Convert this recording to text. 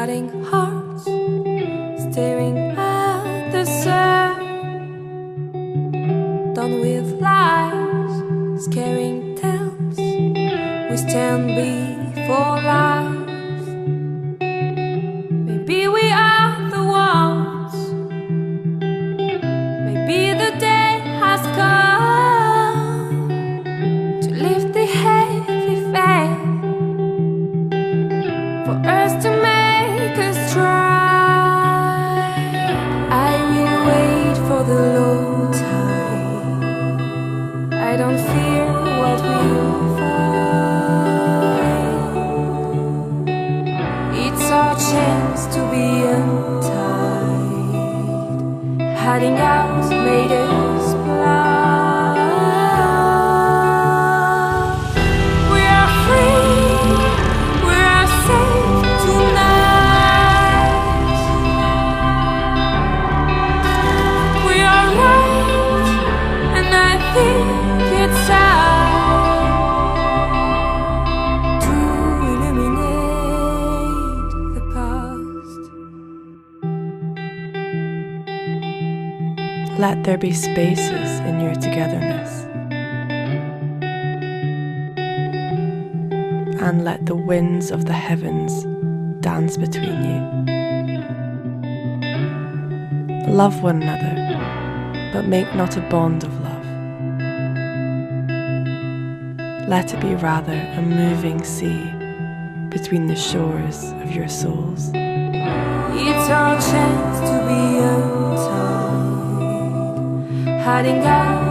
Cutting hearts, staring at the sun, done with lies, scaring tales. We stand before life. Maybe we are the ones. Maybe the day has come to lift the heavy veil, for us to make us try. I will wait for the low tide. I don't fear what we'll find. It's our chance to be untied. Hiding out made us blind. We are free, we are safe tonight. We are right, and I think it's time to eliminate the past. Let there be spaces in your togetherness, and let the winds of the heavens dance between you. Love one another, but make not a bond of love. Let it be rather a moving sea between the shores of your souls. It's our chance to be untied. Hiding out